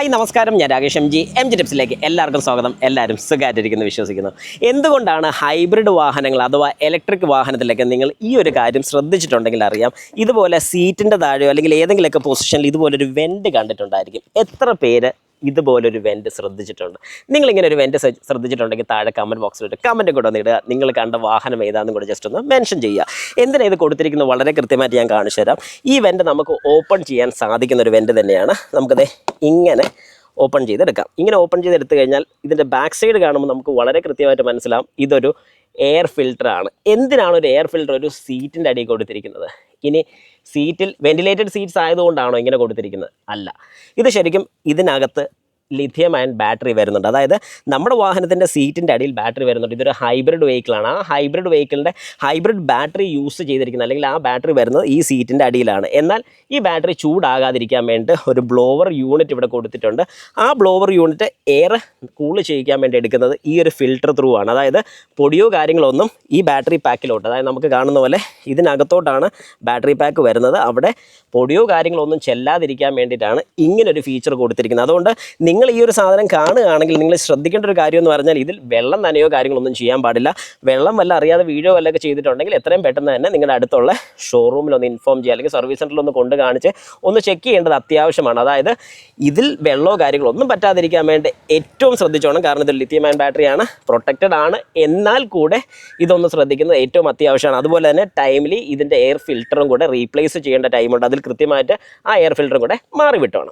Hi നമസ്കാരം, ഞാൻ Rakesh M G ടിപ്സിലേക്ക് എല്ലാവർക്കും സ്വാഗതം. എല്ലാവരും സുഖമായിട്ടിരിക്കുന്നു വിശ്വസിക്കുന്നു. എന്തുകൊണ്ടാണ് ഹൈബ്രിഡ് വാഹനങ്ങൾ അഥവാ ഇലക്ട്രിക് വാഹനത്തിലൊക്കെ നിങ്ങൾ ഈ ഒരു കാര്യം ശ്രദ്ധിച്ചിട്ടുണ്ടെങ്കിൽ അറിയാം, ഇതുപോലെ സീറ്റിൻ്റെ താഴെയോ അല്ലെങ്കിൽ ഏതെങ്കിലുമൊക്കെ പൊസിഷനിൽ ഇതുപോലൊരു വെൻറ്റ് കണ്ടിട്ടുണ്ടായിരിക്കും. എത്ര പേര് ഇതുപോലൊരു വെൻറ്റ് ശ്രദ്ധിച്ചിട്ടുണ്ട്? നിങ്ങളിങ്ങനെ ഒരു വെൻറ്റ് ശ്രദ്ധിച്ചിട്ടുണ്ടെങ്കിൽ താഴെ കമൻറ്റ് ബോക്സിലിട്ട് കമൻറ്റും കൂടെ ഒന്ന് ഇടുക. നിങ്ങൾ കണ്ട വാഹനം ഏതാണെന്നും കൂടെ ജസ്റ്റ് ഒന്ന് മെൻഷൻ ചെയ്യുക. എന്തിനാണ് ഇത് കൊടുത്തിരിക്കുന്നത് വളരെ കൃത്യമായിട്ട് ഞാൻ കാണിച്ചു തരാം. ഈ വെൻറ്റ് നമുക്ക് ഓപ്പൺ ചെയ്യാൻ സാധിക്കുന്ന ഒരു വെൻറ്റ് തന്നെയാണ്. നമുക്കത് ഇങ്ങനെ ഓപ്പൺ ചെയ്തെടുക്കാം. ഇങ്ങനെ ഓപ്പൺ ചെയ്തെടുത്തു കഴിഞ്ഞാൽ ഇതിൻ്റെ ബാക്ക് സൈഡ് കാണുമ്പോൾ നമുക്ക് വളരെ കൃത്യമായിട്ട് മനസ്സിലാവും ഇതൊരു എയർ ഫിൽറ്ററാണ്. എന്തിനാണ് ഒരു എയർ ഫിൽറ്റർ ഒരു സീറ്റിൻ്റെ അടിയിൽ കൊടുത്തിരിക്കുന്നത്? ഇനി സീറ്റിൽ വെന്റിലേറ്റഡ് സീറ്റ്സ് ആയതുകൊണ്ടാണോ ഇങ്ങനെ കൊടുത്തിരിക്കുന്നത്? അല്ല, ഇത് ശരിക്കും ഇതിനകത്ത് ലിഥിയം അയൺ ബാറ്ററി വരുന്നുണ്ട്. അതായത് നമ്മുടെ വാഹനത്തിൻ്റെ സീറ്റിൻ്റെ അടിയിൽ ബാറ്ററി വരുന്നുണ്ട്. ഇതൊരു ഹൈബ്രിഡ് വെഹിക്കിളാണ്. ആ ഹൈബ്രിഡ് വെഹിക്കിളിൻ്റെ ഹൈബ്രിഡ് ബാറ്ററി യൂസ് ചെയ്തിരിക്കുന്നത്, അല്ലെങ്കിൽ ആ ബാറ്ററി വരുന്നത് ഈ സീറ്റിൻ്റെ അടിയിലാണ്. എന്നാൽ ഈ ബാറ്ററി ചൂടാകാതിരിക്കാൻ വേണ്ടി ഒരു ബ്ലോവർ യൂണിറ്റ് ഇവിടെ കൊടുത്തിട്ടുണ്ട്. ആ ബ്ലോവർ യൂണിറ്റ് എയർ കൂള് ചെയ്യിക്കാൻ വേണ്ടി എടുക്കുന്നത് ഈ ഒരു ഫിൽറ്റർ ത്രൂ ആണ്. അതായത് പൊടിയോ കാര്യങ്ങളൊന്നും ഈ ബാറ്ററി പാക്കിലോട്ട്, അതായത് നമുക്ക് കാണുന്ന പോലെ ഇതിനകത്തോട്ടാണ് ബാറ്ററി പാക്ക് വരുന്നത്. അവിടെ പൊടിയോ കാര്യങ്ങളൊന്നും ചെല്ലാതിരിക്കാൻ വേണ്ടിയിട്ടാണ് ഇങ്ങനൊരു ഫീച്ചർ കൊടുത്തിരിക്കുന്നത്. അതുകൊണ്ട് നിങ്ങൾ ഈ ഒരു സാധനം കാണുകയാണെങ്കിൽ നിങ്ങൾ ശ്രദ്ധിക്കേണ്ട ഒരു കാര്യം എന്ന് പറഞ്ഞാൽ, ഇതിൽ വെള്ളം നനയോ കാര്യങ്ങളൊന്നും ചെയ്യാൻ പാടില്ല. വെള്ളം വല്ല അറിയാതെ വീഴോ വല്ലതൊക്കെ ചെയ്തിട്ടുണ്ടെങ്കിൽ എത്രയും പെട്ടെന്ന് തന്നെ നിങ്ങളുടെ അടുത്തുള്ള ഷോറൂമിലൊന്ന് ഇൻഫോം ചെയ്യുക, അല്ലെങ്കിൽ സർവീസ് സെൻ്ററിലൊന്ന് കൊണ്ട് കാണിച്ച് ഒന്ന് ചെക്ക് ചെയ്യേണ്ടത് അത്യാവശ്യമാണ്. അതായത് ഇതിൽ വെള്ളമോ കാര്യങ്ങളോ ഒന്നും പറ്റാതിരിക്കാൻ വേണ്ടി ഏറ്റവും ശ്രദ്ധിച്ചോണം. കാരണം ഇത് ലിഥിയം അയൺ ബാറ്ററിയാണ്, പ്രൊട്ടക്റ്റഡ് ആണ്. എന്നാൽ കൂടെ ഇതൊന്ന് ശ്രദ്ധിക്കുന്നത് ഏറ്റവും അത്യാവശ്യമാണ്. അതുപോലെ തന്നെ ടൈമിലി ഇതിൻ്റെ എയർ ഫിൽറ്ററും കൂടെ റീപ്ലേസ് ചെയ്യേണ്ട ടൈമുണ്ട്. അതിൽ കൃത്യമായിട്ട് ആ എയർ ഫിൽറ്ററും കൂടെ മാറി വിട്ടോണം.